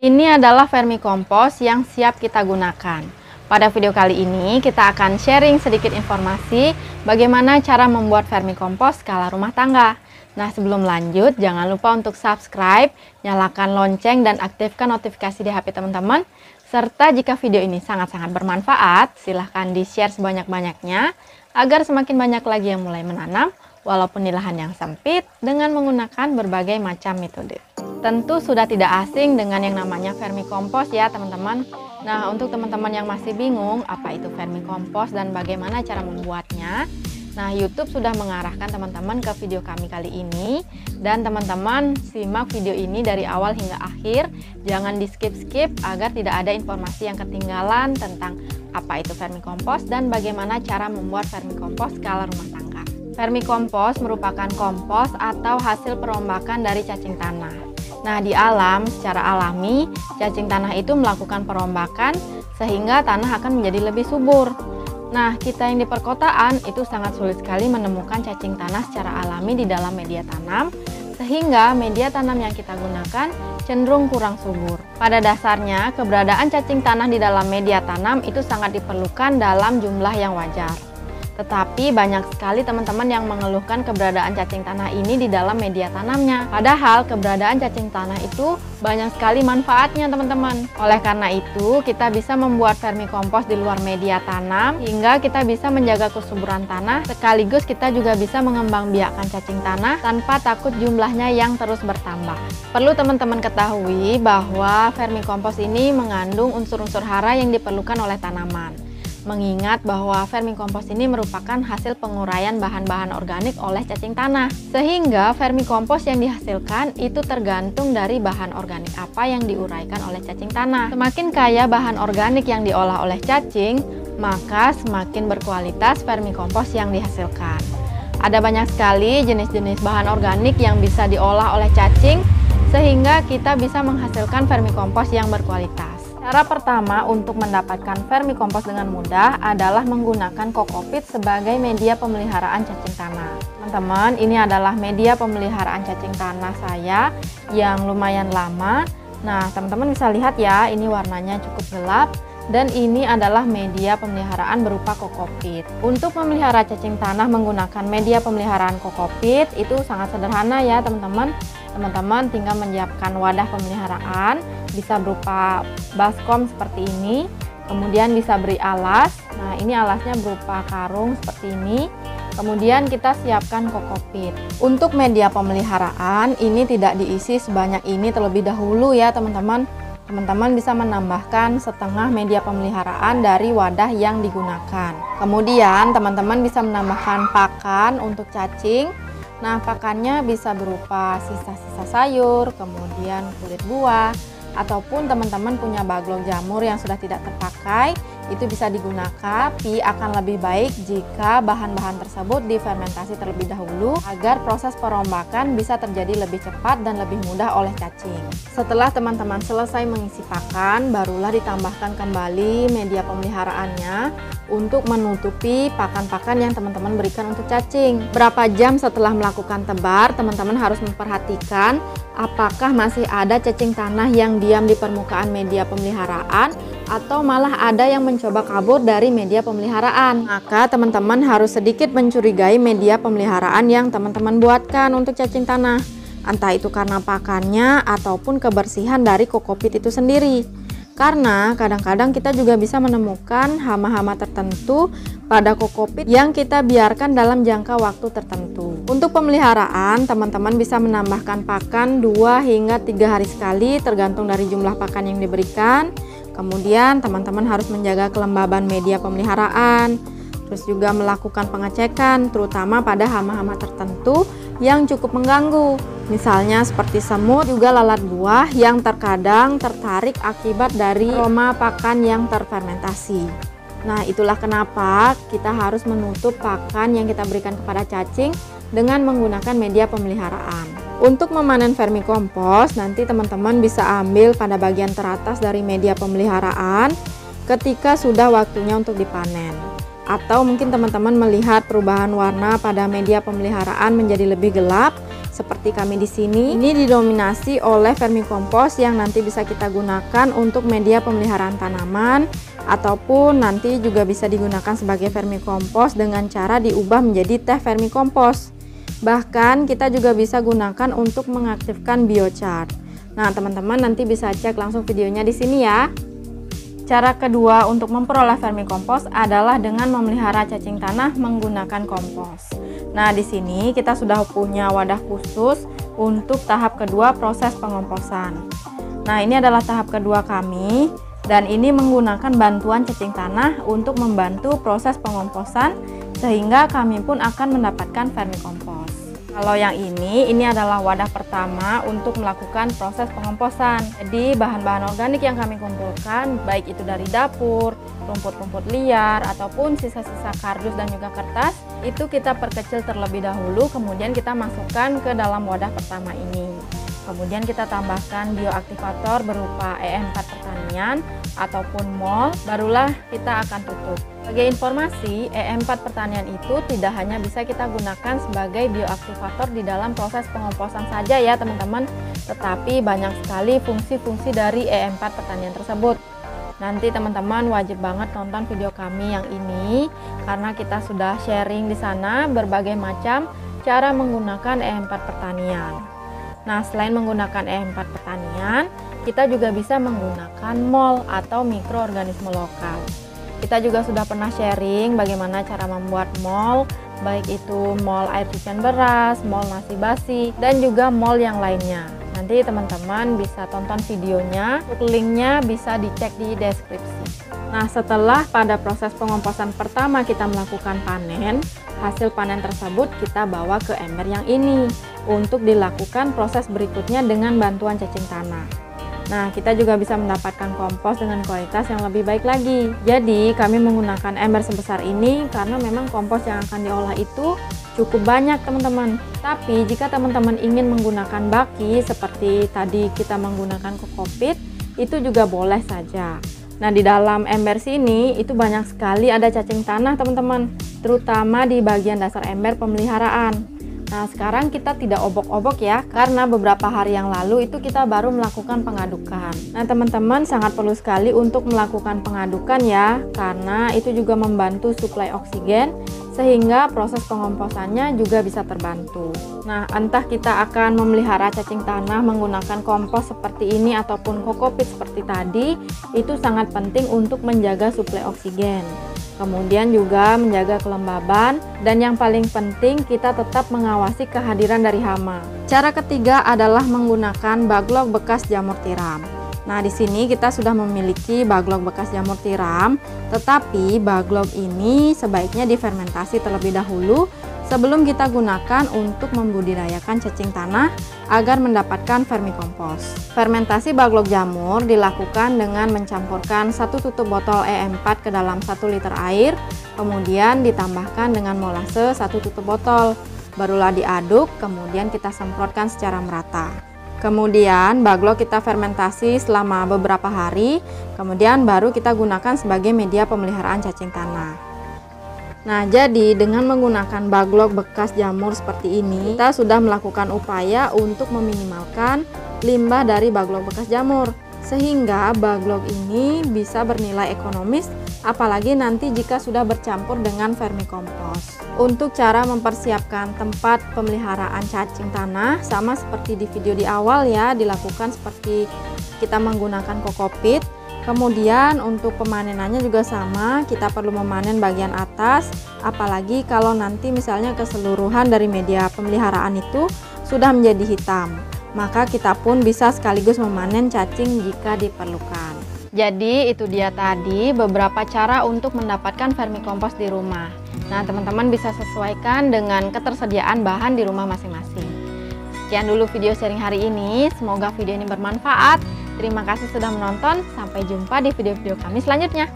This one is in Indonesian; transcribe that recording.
Ini adalah vermikompos yang siap kita gunakan. Pada video kali ini kita akan sharing sedikit informasi bagaimana cara membuat vermikompos skala rumah tangga. Nah, sebelum lanjut jangan lupa untuk subscribe, nyalakan lonceng dan aktifkan notifikasi di HP teman-teman. Serta jika video ini sangat-sangat bermanfaat, silahkan di-share sebanyak-banyaknya agar semakin banyak lagi yang mulai menanam walaupun di lahan yang sempit dengan menggunakan berbagai macam metode. Tentu sudah tidak asing dengan yang namanya vermikompos ya teman-teman. Nah, untuk teman-teman yang masih bingung apa itu vermikompos dan bagaimana cara membuatnya, nah YouTube sudah mengarahkan teman-teman ke video kami kali ini. Dan teman-teman simak video ini dari awal hingga akhir, jangan di skip-skip agar tidak ada informasi yang ketinggalan tentang apa itu vermikompos dan bagaimana cara membuat vermikompos skala rumah tangga. Vermikompos merupakan kompos atau hasil perombakan dari cacing tanah. Nah, di alam, secara alami, cacing tanah itu melakukan perombakan sehingga tanah akan menjadi lebih subur. Nah, kita yang di perkotaan itu sangat sulit sekali menemukan cacing tanah secara alami di dalam media tanam, sehingga media tanam yang kita gunakan cenderung kurang subur. Pada dasarnya, keberadaan cacing tanah di dalam media tanam itu sangat diperlukan dalam jumlah yang wajar. Tetapi banyak sekali teman-teman yang mengeluhkan keberadaan cacing tanah ini di dalam media tanamnya. Padahal keberadaan cacing tanah itu banyak sekali manfaatnya teman-teman. Oleh karena itu kita bisa membuat vermikompos di luar media tanam hingga kita bisa menjaga kesuburan tanah. Sekaligus kita juga bisa mengembangbiakkan cacing tanah tanpa takut jumlahnya yang terus bertambah. Perlu teman-teman ketahui bahwa vermikompos ini mengandung unsur-unsur hara yang diperlukan oleh tanaman. Mengingat bahwa vermikompos ini merupakan hasil penguraian bahan-bahan organik oleh cacing tanah. Sehingga vermikompos yang dihasilkan itu tergantung dari bahan organik apa yang diuraikan oleh cacing tanah. Semakin kaya bahan organik yang diolah oleh cacing, maka semakin berkualitas vermikompos yang dihasilkan. Ada banyak sekali jenis-jenis bahan organik yang bisa diolah oleh cacing, sehingga kita bisa menghasilkan vermikompos yang berkualitas. Cara pertama untuk mendapatkan vermikompos dengan mudah adalah menggunakan kokopit sebagai media pemeliharaan cacing tanah. Teman-teman, ini adalah media pemeliharaan cacing tanah saya yang lumayan lama. Nah, teman-teman bisa lihat ya, ini warnanya cukup gelap. Dan ini adalah media pemeliharaan berupa kokopit. Untuk memelihara cacing tanah menggunakan media pemeliharaan kokopit itu sangat sederhana ya teman-teman. Teman-teman tinggal menyiapkan wadah pemeliharaan, bisa berupa baskom seperti ini, kemudian bisa beri alas. Nah, ini alasnya berupa karung seperti ini. Kemudian kita siapkan kokopit. Untuk media pemeliharaan ini tidak diisi sebanyak ini terlebih dahulu ya teman-teman. Teman-teman bisa menambahkan setengah media pemeliharaan dari wadah yang digunakan. Kemudian teman-teman bisa menambahkan pakan untuk cacing. Nah, pakannya bisa berupa sisa-sisa sayur, kemudian kulit buah, ataupun teman-teman punya baglok jamur yang sudah tidak terpakai, itu bisa digunakan. Tapi akan lebih baik jika bahan-bahan tersebut difermentasi terlebih dahulu agar proses perombakan bisa terjadi lebih cepat dan lebih mudah oleh cacing. Setelah teman-teman selesai mengisi pakan, barulah ditambahkan kembali media pemeliharaannya untuk menutupi pakan-pakan yang teman-teman berikan untuk cacing. Berapa jam setelah melakukan tebar, teman-teman harus memperhatikan apakah masih ada cacing tanah yang diam di permukaan media pemeliharaan atau malah ada yang mencoba kabur dari media pemeliharaan. Maka teman-teman harus sedikit mencurigai media pemeliharaan yang teman-teman buatkan untuk cacing tanah. Entah itu karena pakannya ataupun kebersihan dari kokopit itu sendiri. Karena kadang-kadang kita juga bisa menemukan hama-hama tertentu pada kokopit yang kita biarkan dalam jangka waktu tertentu. Untuk pemeliharaan, teman-teman bisa menambahkan pakan 2 hingga 3 hari sekali tergantung dari jumlah pakan yang diberikan. Kemudian teman-teman harus menjaga kelembaban media pemeliharaan, terus juga melakukan pengecekan terutama pada hama-hama tertentu yang cukup mengganggu. Misalnya seperti semut, juga lalat buah yang terkadang tertarik akibat dari aroma pakan yang terfermentasi. Nah, itulah kenapa kita harus menutup pakan yang kita berikan kepada cacing dengan menggunakan media pemeliharaan. Untuk memanen vermikompos, nanti teman-teman bisa ambil pada bagian teratas dari media pemeliharaan ketika sudah waktunya untuk dipanen. Atau mungkin teman-teman melihat perubahan warna pada media pemeliharaan menjadi lebih gelap, seperti kami di sini. Ini didominasi oleh vermikompos yang nanti bisa kita gunakan untuk media pemeliharaan tanaman, ataupun nanti juga bisa digunakan sebagai vermikompos dengan cara diubah menjadi teh vermikompos. Bahkan kita juga bisa gunakan untuk mengaktifkan biochar. Nah, teman-teman nanti bisa cek langsung videonya di sini ya. Cara kedua untuk memperoleh vermikompos adalah dengan memelihara cacing tanah menggunakan kompos. Nah, di sini kita sudah punya wadah khusus untuk tahap kedua proses pengomposan. Nah, ini adalah tahap kedua kami, dan ini menggunakan bantuan cacing tanah untuk membantu proses pengomposan, sehingga kami pun akan mendapatkan vermikompos. Kalau yang ini adalah wadah pertama untuk melakukan proses pengomposan. Jadi bahan-bahan organik yang kami kumpulkan, baik itu dari dapur, rumput-rumput liar, ataupun sisa-sisa kardus dan juga kertas, itu kita perkecil terlebih dahulu, kemudian kita masukkan ke dalam wadah pertama ini. Kemudian kita tambahkan bioaktivator berupa EM4 pertanian ataupun MOL, barulah kita akan tutup. Sebagai informasi, EM4 pertanian itu tidak hanya bisa kita gunakan sebagai bioaktivator di dalam proses pengomposan saja ya teman-teman, tetapi banyak sekali fungsi-fungsi dari EM4 pertanian tersebut. Nanti teman-teman wajib banget nonton video kami yang ini, karena kita sudah sharing di sana berbagai macam cara menggunakan EM4 pertanian. Nah, selain menggunakan EM4 pertanian, kita juga bisa menggunakan MOL atau mikroorganisme lokal. Kita juga sudah pernah sharing bagaimana cara membuat MOL, baik itu MOL air cucian beras, MOL nasi basi, dan juga MOL yang lainnya. Nanti teman-teman bisa tonton videonya, linknya bisa dicek di deskripsi. Nah, setelah pada proses pengomposan pertama kita melakukan panen, hasil panen tersebut kita bawa ke ember yang ini untuk dilakukan proses berikutnya dengan bantuan cacing tanah. Nah, kita juga bisa mendapatkan kompos dengan kualitas yang lebih baik lagi. Jadi, kami menggunakan ember sebesar ini karena memang kompos yang akan diolah itu cukup banyak teman-teman. Tapi, jika teman-teman ingin menggunakan baki seperti tadi kita menggunakan kokopit, itu juga boleh saja. Nah, di dalam ember sini itu banyak sekali ada cacing tanah teman-teman, terutama di bagian dasar ember pemeliharaan. Nah, sekarang kita tidak obok-obok ya, karena beberapa hari yang lalu itu kita baru melakukan pengadukan. Nah, teman-teman sangat perlu sekali untuk melakukan pengadukan ya, karena itu juga membantu suplai oksigen, sehingga proses pengomposannya juga bisa terbantu. Nah, entah kita akan memelihara cacing tanah menggunakan kompos seperti ini ataupun kokopit seperti tadi, itu sangat penting untuk menjaga suplai oksigen. Kemudian juga menjaga kelembaban, dan yang paling penting kita tetap mengawasi kehadiran dari hama. Cara ketiga adalah menggunakan baglok bekas jamur tiram. Nah, di sini kita sudah memiliki baglok bekas jamur tiram, tetapi baglok ini sebaiknya difermentasi terlebih dahulu sebelum kita gunakan untuk membudidayakan cacing tanah agar mendapatkan vermikompos. Fermentasi baglok jamur dilakukan dengan mencampurkan 1 tutup botol EM4 ke dalam 1 liter air, kemudian ditambahkan dengan molase 1 tutup botol. Barulah diaduk, kemudian kita semprotkan secara merata. Kemudian baglok kita fermentasi selama beberapa hari, kemudian baru kita gunakan sebagai media pemeliharaan cacing tanah. Nah, jadi dengan menggunakan baglok bekas jamur seperti ini, kita sudah melakukan upaya untuk meminimalkan limbah dari baglok bekas jamur, sehingga baglok ini bisa bernilai ekonomis, apalagi nanti jika sudah bercampur dengan vermikompos. Untuk cara mempersiapkan tempat pemeliharaan cacing tanah, sama seperti di video di awal ya, dilakukan seperti kita menggunakan kokopit. Kemudian untuk pemanenannya juga sama, kita perlu memanen bagian atas, apalagi kalau nanti misalnya keseluruhan dari media pemeliharaan itu sudah menjadi hitam, maka kita pun bisa sekaligus memanen cacing jika diperlukan. Jadi itu dia tadi beberapa cara untuk mendapatkan vermikompos di rumah. Nah, teman-teman bisa sesuaikan dengan ketersediaan bahan di rumah masing-masing. Sekian dulu video sharing hari ini, semoga video ini bermanfaat. Terima kasih sudah menonton, sampai jumpa di video-video kami selanjutnya.